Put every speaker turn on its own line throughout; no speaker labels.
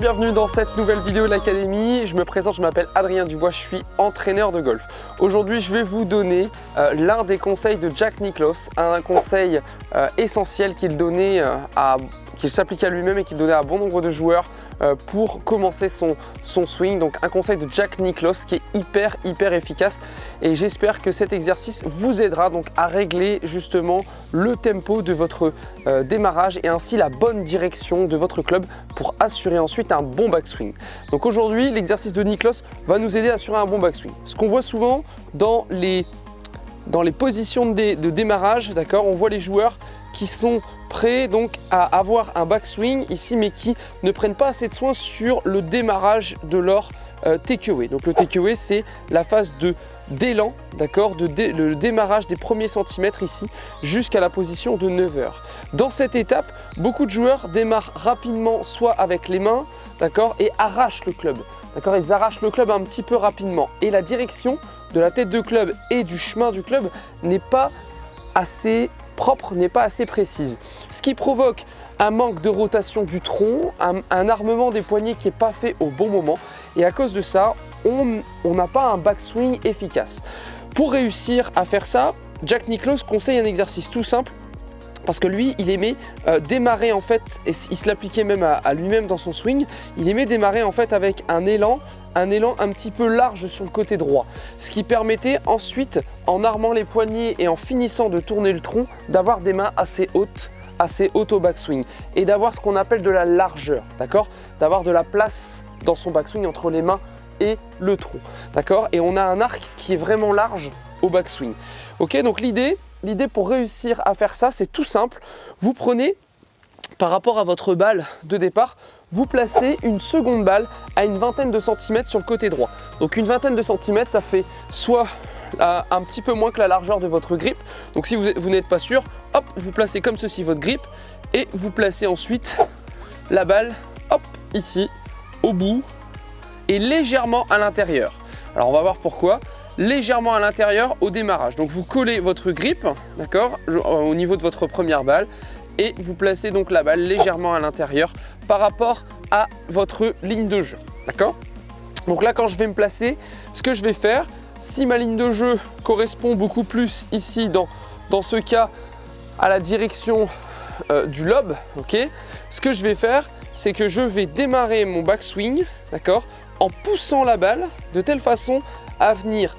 bienvenue dans cette nouvelle vidéo de l'Académie. Je me présente, je m'appelle Adrien Dubois, je suis entraîneur de golf. Aujourd'hui, je vais vous donner l'un des conseils de Jack Nicklaus, un conseil essentiel qu'il s'appliquait à lui-même et qu'il donnait à bon nombre de joueurs pour commencer son swing. Donc un conseil de Jack Nicklaus qui est hyper efficace, et j'espère que cet exercice vous aidera donc à régler justement le tempo de votre démarrage et ainsi la bonne direction de votre club pour assurer ensuite un bon backswing. Donc aujourd'hui, l'exercice de Nicklaus va nous aider à assurer un bon backswing. Ce qu'on voit souvent dans les positions de démarrage, d'accord, on voit les joueurs qui sont prêts donc à avoir un backswing ici, mais qui ne prennent pas assez de soin sur le démarrage de leur takeaway. Donc le takeaway, c'est la phase d'élan, d'accord, le démarrage des premiers centimètres ici jusqu'à la position de 9 heures. Dans cette étape, beaucoup de joueurs démarrent rapidement, soit avec les mains, d'accord, et arrachent le club. D'accord, ils arrachent le club un petit peu rapidement, et la direction de la tête de club et du chemin du club n'est pas assez propre, n'est pas assez précise. Ce qui provoque un manque de rotation du tronc, un armement des poignets qui n'est pas fait au bon moment, et à cause de ça, on n'a pas un backswing efficace. Pour réussir à faire ça, Jack Nicklaus conseille un exercice tout simple, parce que lui, il aimait démarrer en fait, et il se l'appliquait même à lui-même dans son swing, il aimait démarrer en fait avec un élan un petit peu large sur le côté droit, ce qui permettait ensuite, en armant les poignets et en finissant de tourner le tronc, d'avoir des mains assez hautes au backswing et d'avoir ce qu'on appelle de la largeur, d'accord, d'avoir de la place dans son backswing entre les mains et le tronc, d'accord, et on a un arc qui est vraiment large au backswing. Ok, donc l'idée pour réussir à faire ça, c'est tout simple. Vous prenez, par rapport à votre balle de départ, vous placez une seconde balle à une vingtaine de centimètres sur le côté droit. Donc une vingtaine de centimètres, ça fait soit un petit peu moins que la largeur de votre grip. Donc si vous n'êtes pas sûr, hop, vous placez comme ceci votre grip et vous placez ensuite la balle, hop, ici, au bout et légèrement à l'intérieur. Alors on va voir pourquoi. Légèrement à l'intérieur au démarrage. Donc vous collez votre grip, d'accord, au niveau de votre première balle, et vous placez donc la balle légèrement à l'intérieur par rapport à votre ligne de jeu, d'accord. Donc là, quand je vais me placer, ce que je vais faire, si ma ligne de jeu correspond beaucoup plus ici dans ce cas à la direction du lob, ok, ce que je vais faire, c'est que je vais démarrer mon backswing, d'accord, en poussant la balle de telle façon à venir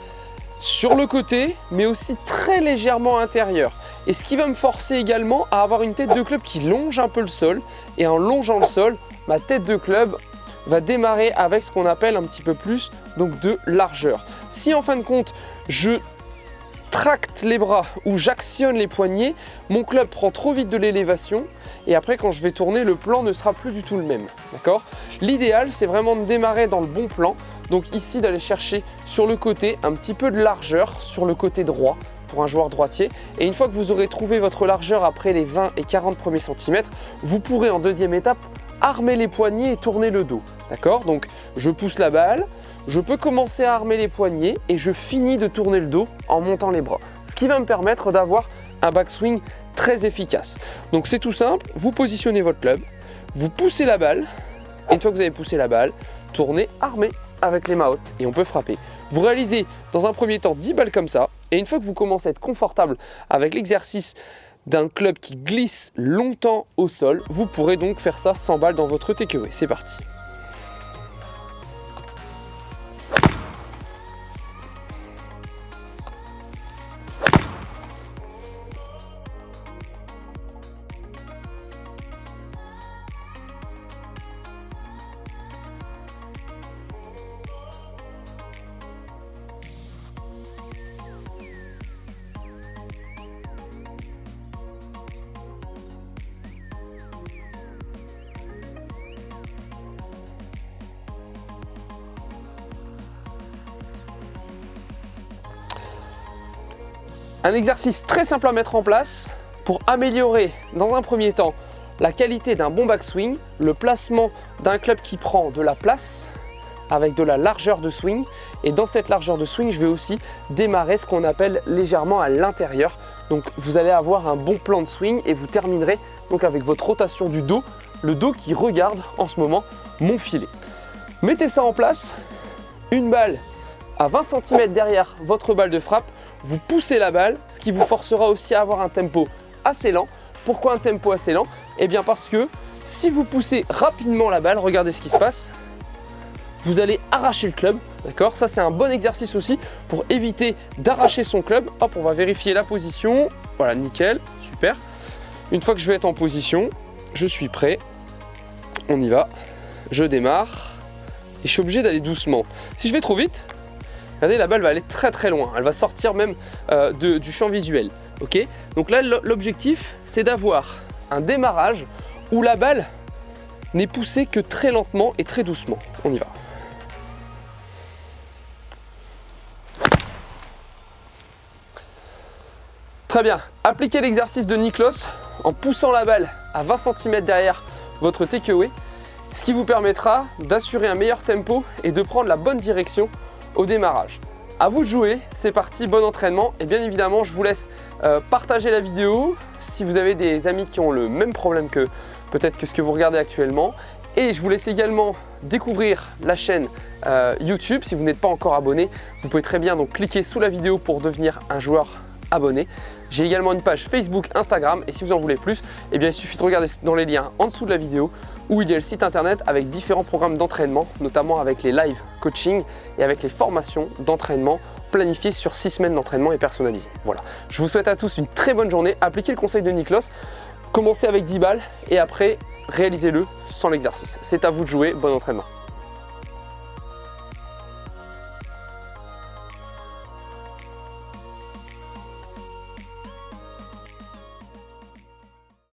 sur le côté, mais aussi très légèrement intérieur. Et ce qui va me forcer également à avoir une tête de club qui longe un peu le sol. Et en longeant le sol, ma tête de club va démarrer avec ce qu'on appelle un petit peu plus donc de largeur. Si en fin de compte, je tracte les bras ou j'actionne les poignets, mon club prend trop vite de l'élévation et après quand je vais tourner, le plan ne sera plus du tout le même, d'accord. L'idéal, c'est vraiment de démarrer dans le bon plan, donc ici d'aller chercher sur le côté un petit peu de largeur sur le côté droit pour un joueur droitier, et une fois que vous aurez trouvé votre largeur après les 20 et 40 premiers centimètres, vous pourrez en deuxième étape armer les poignets et tourner le dos, d'accord. Donc je pousse la balle, je peux commencer à armer les poignets et je finis de tourner le dos en montant les bras. Ce qui va me permettre d'avoir un backswing très efficace. Donc c'est tout simple, vous positionnez votre club, vous poussez la balle, et une fois que vous avez poussé la balle, tournez armé avec les mains hautes et on peut frapper. Vous réalisez dans un premier temps 10 balles comme ça, et une fois que vous commencez à être confortable avec l'exercice d'un club qui glisse longtemps au sol, vous pourrez donc faire ça 100 balles dans votre takeaway. C'est parti. Un exercice très simple à mettre en place pour améliorer dans un premier temps la qualité d'un bon backswing, le placement d'un club qui prend de la place avec de la largeur de swing, et dans cette largeur de swing, je vais aussi démarrer ce qu'on appelle légèrement à l'intérieur. Donc vous allez avoir un bon plan de swing et vous terminerez donc avec votre rotation du dos le dos qui regarde en ce moment mon filet. Mettez ça en place, une balle à 20 cm derrière votre balle de frappe, vous poussez la balle, ce qui vous forcera aussi à avoir un tempo assez lent. Pourquoi un tempo assez lent? Eh bien parce que si vous poussez rapidement la balle, regardez ce qui se passe, vous allez arracher le club, d'accord? Ça c'est un bon exercice aussi pour éviter d'arracher son club. Hop, on va vérifier la position, voilà, nickel, super. Une fois que je vais être en position, je suis prêt, on y va, je démarre et je suis obligé d'aller doucement. Si je vais trop vite, regardez, la balle va aller très très loin, elle va sortir même du champ visuel. Okay, donc là, l'objectif, c'est d'avoir un démarrage où la balle n'est poussée que très lentement et très doucement. On y va. Très bien, appliquez l'exercice de Niklos en poussant la balle à 20 cm derrière votre takeaway, ce qui vous permettra d'assurer un meilleur tempo et de prendre la bonne direction au démarrage. À vous de jouer, c'est parti, bon entraînement et bien évidemment je vous laisse partager la vidéo si vous avez des amis qui ont le même problème que peut-être que ce que vous regardez actuellement, et je vous laisse également découvrir la chaîne YouTube. Si vous n'êtes pas encore abonné, vous pouvez très bien donc cliquer sous la vidéo pour devenir un joueur abonné. J'ai également une page Facebook, Instagram, et si vous en voulez plus, eh bien il suffit de regarder dans les liens en dessous de la vidéo où il y a le site internet avec différents programmes d'entraînement, notamment avec les live coaching et avec les formations d'entraînement planifiées sur 6 semaines d'entraînement et personnalisées. Voilà, je vous souhaite à tous une très bonne journée, appliquez le conseil de Niklos, commencez avec 10 balles et après réalisez-le sans l'exercice. C'est à vous de jouer, bon entraînement.